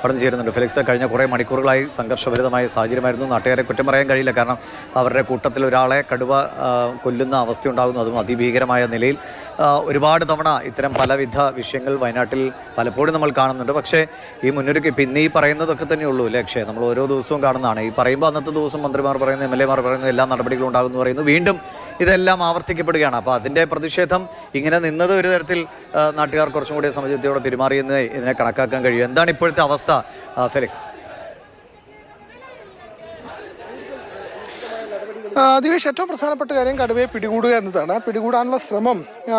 കടന്നു ചേരുന്നുണ്ട്. ഫെലിക്സ്, കഴിഞ്ഞ കുറേ മണിക്കൂറുകളായി സംഘർഷഭരിതമായ സാഹചര്യമായിരുന്നു. നാട്ടുകാരെ കുറ്റം പറയാൻ കഴിയില്ല. കാരണം അവരുടെ കൂട്ടത്തിൽ ഒരാളെ കടുവ കൊല്ലുന്ന അവസ്ഥയുണ്ടാകുന്നു, അതും അതിഭീകരമായ നിലയിൽ. ഒരുപാട് തവണ ഇത്തരം പലവിധ വിഷയങ്ങൾ വയനാട്ടിൽ പലപ്പോഴും നമ്മൾ കാണുന്നുണ്ട്. പക്ഷേ ഈ മുന്നൊരുക്കം ഇപ്പം ഇന്ന് ഈ പറയുന്നതൊക്കെ തന്നെയുള്ളൂ അല്ലേ അക്ഷയ്? നമ്മൾ ഓരോ ദിവസവും കാണുന്നതാണ്. ഈ പറയുമ്പോൾ അന്നത്തെ ദിവസം മന്ത്രിമാർ പറയുന്നു, MLA മാർ പറയുന്നു, എല്ലാ നടപടികളും ഉണ്ടാകുമെന്ന് പറയുന്നു, വീണ്ടും ഇതെല്ലാം ആവർത്തിക്കപ്പെടുകയാണ്. അപ്പോൾ അതിൻ്റെ പ്രതിഷേധം ഇങ്ങനെ നിന്നത് ഒരു തരത്തിൽ നാട്ടുകാർ കുറച്ചും കൂടി സമചിത്തയോടെ പെരുമാറിയെന്ന് ഇതിനെ കണക്കാക്കാൻ കഴിയും. എന്താണ് ഇപ്പോഴത്തെ അവസ്ഥ ഫെലിക്സ്? ദിവേഷ്, ഏറ്റവും പ്രധാനപ്പെട്ട കാര്യം കടുവയെ പിടികൂടുക എന്നതാണ്. പിടികൂടാനുള്ള ശ്രമം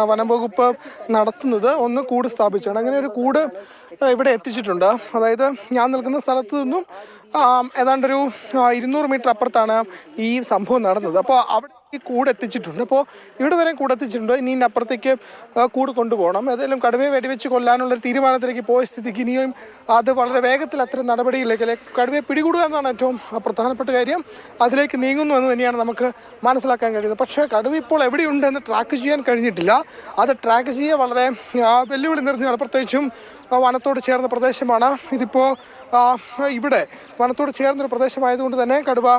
വനം വകുപ്പ് നടത്തുന്നത് ഒന്ന് കൂട് സ്ഥാപിച്ചാണ്. അങ്ങനെ ഒരു കൂട് ഇവിടെ എത്തിച്ചിട്ടുണ്ട്. അതായത് ഞാൻ നിൽക്കുന്ന സ്ഥലത്ത് നിന്നും ഏതാണ്ടൊരു 200 മീറ്റർ അപ്പുറത്താണ് ഈ സംഭവം നടന്നത്. അപ്പോൾ അവിടെ ഈ കൂട് എത്തിച്ചിട്ടുണ്ട്. അപ്പോൾ ഇവിടെ വരെ കൂട് എത്തിച്ചിട്ടുണ്ട്. ഇനി അപ്പുറത്തേക്ക് കൂട് കൊണ്ടുപോകണം. ഏതായാലും കടുവയെ വെടിവെച്ച് കൊല്ലാനുള്ളൊരു തീരുമാനത്തിലേക്ക് പോയ സ്ഥിതിക്ക് ഇനിയും അത് വളരെ വേഗത്തിൽ അത്തരം നടപടിയിലേക്ക്, അല്ലെ കടുവയെ പിടികൂടുക എന്നാണ് ഏറ്റവും പ്രധാനപ്പെട്ട കാര്യം, അതിലേക്ക് നീങ്ങുന്നു എന്ന് തന്നെയാണ് നമുക്ക് മനസ്സിലാക്കാൻ കഴിയുന്നത്. പക്ഷേ കടുവ ഇപ്പോൾ എവിടെയുണ്ടെന്ന് ട്രാക്ക് ചെയ്യാൻ കഴിഞ്ഞിട്ടില്ല. അത് ട്രാക്ക് ചെയ്യുക വളരെ വെല്ലുവിളി നിറഞ്ഞതാണ്. പ്രത്യേകിച്ചും വനത്തോട് ചേർന്ന പ്രദേശമാണ് ഇതിപ്പോൾ. ഇവിടെ വനത്തോട് ചേർന്നൊരു പ്രദേശമായതുകൊണ്ട് തന്നെ കടുവ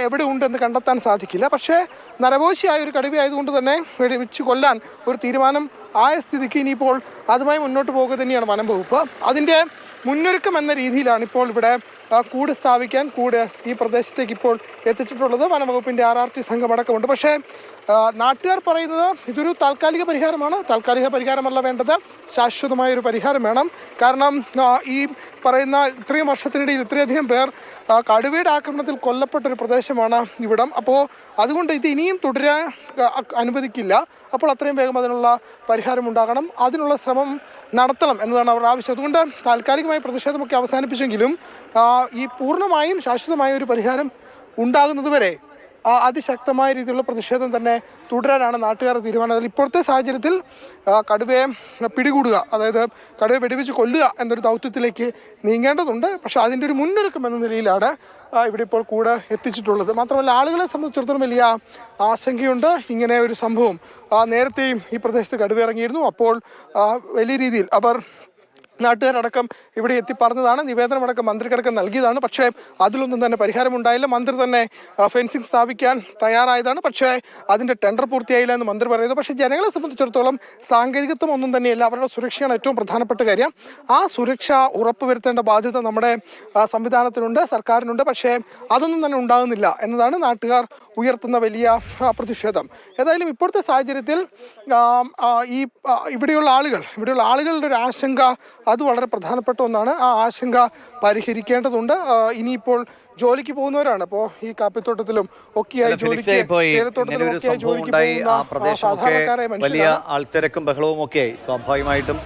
എവിടെ ഉണ്ടെന്ന് കണ്ടെത്താൻ സാധിക്കില്ല. പക്ഷേ നരഭോജിയായ ഒരു കടുവയായതുകൊണ്ട് തന്നെ വെടിവെച്ച് കൊല്ലാൻ ഒരു തീരുമാനം ആയ സ്ഥിതിക്ക് ഇനിയിപ്പോൾ അതുമായി മുന്നോട്ട് പോകുക തന്നെയാണ് വനം വകുപ്പ്. അതിൻ്റെ മുന്നൊരുക്കം എന്ന രീതിയിലാണ് ഇപ്പോൾ ഇവിടെ കൂട് സ്ഥാപിക്കാൻ ഈ പ്രദേശത്തേക്ക് ഇപ്പോൾ എത്തിച്ചിട്ടുള്ളത്. വനംവകുപ്പിൻ്റെ RRT സംഘം അടക്കമുണ്ട്. പക്ഷേ നാട്ടുകാർ പറയുന്നത് ഇതൊരു താൽക്കാലിക പരിഹാരമാണ്. താൽക്കാലിക പരിഹാരമല്ല വേണ്ടത്, ശാശ്വതമായൊരു പരിഹാരം വേണം. കാരണം ഈ പറയുന്ന ഇത്രയും വർഷത്തിനിടയിൽ ഇത്രയധികം പേർ കടുവയുടെ ആക്രമണത്തിൽ കൊല്ലപ്പെട്ടൊരു പ്രദേശമാണ് ഇവിടം. അപ്പോൾ അതുകൊണ്ട് ഇത് ഇനിയും തുടരാൻ അനുവദിക്കില്ല. അപ്പോൾ അത്രയും വേഗം അതിനുള്ള പരിഹാരം ഉണ്ടാകണം, അതിനുള്ള ശ്രമം നടത്തണം എന്നതാണ് അവരുടെ ആവശ്യം. അതുകൊണ്ട് താൽക്കാലികമായി പ്രതിഷേധമൊക്കെ അവസാനിപ്പിച്ചെങ്കിലും ഈ പൂർണ്ണമായും ശാശ്വതമായ ഒരു പരിഹാരം ഉണ്ടാകുന്നതുവരെ അതിശക്തമായ രീതിയിലുള്ള പ്രതിഷേധം തന്നെ തുടരാനാണ് നാട്ടുകാരുടെ തീരുമാനം. അതിൽ ഇപ്പോഴത്തെ സാഹചര്യത്തിൽ കടുവയെ പിടികൂടുക, അതായത് കടുവയെ വെടിവെച്ച് കൊല്ലുക എന്നൊരു ദൗത്യത്തിലേക്ക് നീങ്ങേണ്ടതുണ്ട്. പക്ഷേ അതിൻ്റെ ഒരു മുന്നൊരുക്കം എന്ന നിലയിലാണ് ഇവിടെ ഇപ്പോൾ കൂടെ എത്തിച്ചിട്ടുള്ളത്. മാത്രമല്ല ആളുകളെ സംബന്ധിച്ചിടത്തോളം വലിയ ആശങ്കയുണ്ട്. ഇങ്ങനെ ഒരു സംഭവം നേരത്തെയും ഈ പ്രദേശത്ത് കടുവ ഇറങ്ങിയിരുന്നു. അപ്പോൾ വലിയ രീതിയിൽ അവർ നാട്ടുകാരടക്കം ഇവിടെ എത്തി പറഞ്ഞതാണ്, നിവേദനമടക്കം മന്ത്രിക്കടക്കം നൽകിയതാണ്. പക്ഷേ അതിലൊന്നും തന്നെ പരിഹാരമുണ്ടായില്ല. മന്ത്രി തന്നെ ഫെൻസിങ് സ്ഥാപിക്കാൻ തയ്യാറായതാണ്. പക്ഷേ അതിൻ്റെ ടെൻഡർ പൂർത്തിയായില്ല എന്ന് മന്ത്രി പറയുന്നു. പക്ഷേ ജനങ്ങളെ സംബന്ധിച്ചിടത്തോളം സാങ്കേതികത്വം ഒന്നും തന്നെയല്ല, അവരുടെ സുരക്ഷയാണ് ഏറ്റവും പ്രധാനപ്പെട്ട കാര്യം. ആ സുരക്ഷ ഉറപ്പുവരുത്തേണ്ട ബാധ്യത നമ്മുടെ സംവിധാനത്തിനുണ്ട്, സർക്കാരിനുണ്ട്. പക്ഷേ അതൊന്നും തന്നെ ഉണ്ടാകുന്നില്ല എന്നതാണ് നാട്ടുകാർ ഉയർത്തുന്ന വലിയ പ്രതിഷേധം. ഏതായാലും ഇപ്പോഴത്തെ സാഹചര്യത്തിൽ ഇവിടെയുള്ള ആളുകളുടെ ഒരു ആശങ്ക അത് വളരെ പ്രധാനപ്പെട്ട ഒന്നാണ്. ആ ആശങ്ക പരിഹരിക്കേണ്ടതുണ്ട്. ഇനിയിപ്പോൾ ജോലിക്ക് പോകുന്നവരാണ്. അപ്പോൾ ഈ കാപ്പിത്തോട്ടത്തിലും ഒക്കെയായി വലിയ ആൾത്തിരക്കും ബഹളവും ഒക്കെയായി സ്വാഭാവികമായിട്ടും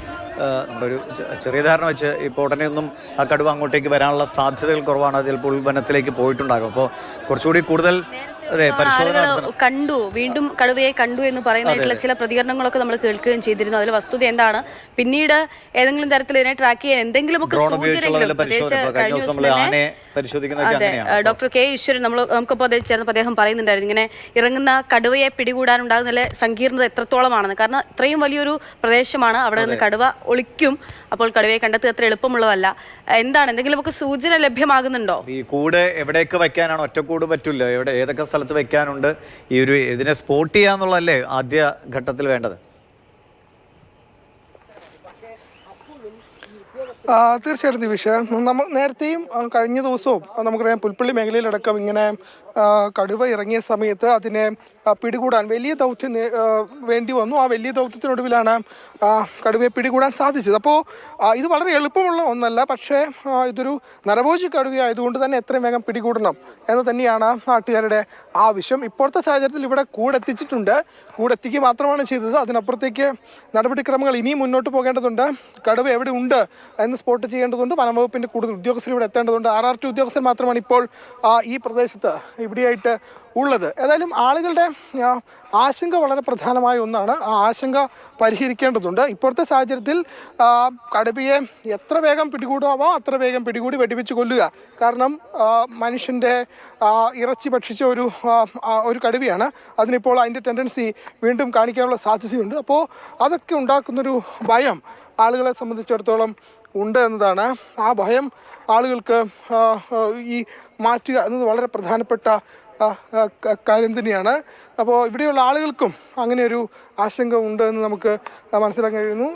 നമ്മളൊരു ചെറിയ ധാരണ വെച്ച് ഇപ്പോൾ ഉടനെ ഒന്നും ആ കടുവ അങ്ങോട്ടേക്ക് വരാനുള്ള സാധ്യതകൾ കുറവാണ്. ചിലപ്പോൾ വനത്തിലേക്ക് പോയിട്ടുണ്ടാകും. അപ്പോൾ കുറച്ചുകൂടി കൂടുതൽ കണ്ടു, വീണ്ടും കടുവയെ കണ്ടു എന്ന് പറയുന്നതായിട്ടുള്ള ചില പ്രതികരണങ്ങളൊക്കെ നമ്മൾ കേൾക്കുകയും ചെയ്തിരുന്നു. അതിൽ വസ്തുത എന്താണ്, പിന്നീട് ഏതെങ്കിലും തരത്തിൽ ഇതിനെ ട്രാക്ക് ചെയ്യാൻ എന്തെങ്കിലുമൊക്കെ സൂചനകളും ഡോക്ടർ K. ഈശ്വരൻ നമുക്കിപ്പോൾ അതിൽ ചേർന്നപ്പോൾ അദ്ദേഹം പറയുന്നുണ്ടായിരുന്നു, ഇങ്ങനെ ഇറങ്ങുന്ന കടുവയെ പിടികൂടാനുണ്ടാകുന്ന നല്ല സങ്കീർണത എത്രത്തോളമാണെന്ന്. കാരണം ഇത്രയും വലിയൊരു പ്രദേശമാണ്, അവിടെ നിന്ന് കടുവ ഒളിക്കും. അപ്പോൾ കടുവയെ കണ്ടെത്തുക അത്ര എളുപ്പമുള്ളതല്ല. എന്താണ്, എന്തെങ്കിലുമൊക്കെ സൂചന ലഭ്യമാകുന്നുണ്ടോ? ഈ കൂട് എവിടെയൊക്കെ വെക്കാനാണ്? ഒറ്റക്കൂട് പറ്റില്ല, ഏതൊക്കെ സ്ഥലത്ത് വെക്കാനുണ്ട്? ഇതിനെ സ്പോട്ട് ചെയ്യാന്നുള്ളതല്ലേ ആദ്യ ഘട്ടത്തിൽ വേണ്ടത്? തീർച്ചയായിട്ടും ദിവിഷ, നേരത്തെയും കഴിഞ്ഞ ദിവസവും നമുക്കറിയാം പുൽപ്പള്ളി മേഖലയിലടക്കം ഇങ്ങനെ കടുവ ഇറങ്ങിയ സമയത്ത് അതിനെ പിടികൂടാൻ വലിയ ദൗത്യം വേണ്ടി വന്നു. ആ വലിയ ദൗത്യത്തിനൊടുവിലാണ് കടുവയെ പിടികൂടാൻ സാധിച്ചത്. അപ്പോൾ ഇത് വളരെ എളുപ്പമുള്ള ഒന്നല്ല. പക്ഷേ ഇതൊരു നരഭോജി കടുവയായതുകൊണ്ട് തന്നെ എത്രയും വേഗം പിടികൂടണം എന്ന് തന്നെയാണ് നാട്ടുകാരുടെ ആവശ്യം. ഇപ്പോഴത്തെ സാഹചര്യത്തിൽ ഇവിടെ കൂടെത്തിച്ചിട്ടുണ്ട്. കൂടെത്തിക്കുക മാത്രമാണ് ചെയ്തത്. അതിനപ്പുറത്തേക്ക് നടപടിക്രമങ്ങൾ ഇനിയും മുന്നോട്ട് പോകേണ്ടതുണ്ട്. കടുവ എവിടെ ഉണ്ട് എന്ന് സ്പോട്ട് ചെയ്യേണ്ടതുണ്ട്. വനംവകുപ്പിൻ്റെ കൂടുതൽ ഉദ്യോഗസ്ഥർ ഇവിടെ എത്തേണ്ടതുണ്ട്. RRT ഉദ്യോഗസ്ഥർ മാത്രമാണ് ഇപ്പോൾ ഈ പ്രദേശത്ത് ഇവിടെയായിട്ട് ഉള്ളത്. ഏതായാലും ആളുകളുടെ ആശങ്ക വളരെ പ്രധാനമായ ഒന്നാണ്. ആ ആശങ്ക പരിഹരിക്കേണ്ടതുണ്ട്. ഇപ്പോഴത്തെ സാഹചര്യത്തിൽ കടുവയെ എത്ര വേഗം പിടികൂടാമോ അത്ര വേഗം പിടികൂടി വെടിവെച്ച് കൊല്ലുക. കാരണം മനുഷ്യൻ്റെ ഇറച്ചി ഭക്ഷിച്ച ഒരു കടുവയാണ്. അതിനിപ്പോൾ അതിൻ്റെ ടെൻഡൻസി വീണ്ടും കാണിക്കാനുള്ള സാധ്യതയുണ്ട്. അപ്പോൾ അതൊക്കെ ഉണ്ടാക്കുന്നൊരു ഭയം ആളുകളെ സംബന്ധിച്ചിടത്തോളം ഉണ്ട് എന്നതാണ്. ആ ഭയം ആളുകൾക്ക് ഈ മാറ്റുക എന്നത് വളരെ പ്രധാനപ്പെട്ട കാര്യം തന്നെയാണ്. അപ്പോൾ ഇവിടെയുള്ള ആളുകൾക്കും അങ്ങനെ ഒരു ആശങ്ക ഉണ്ട് എന്ന് നമുക്ക് മനസ്സിലാക്കാൻ കഴിയുന്നു.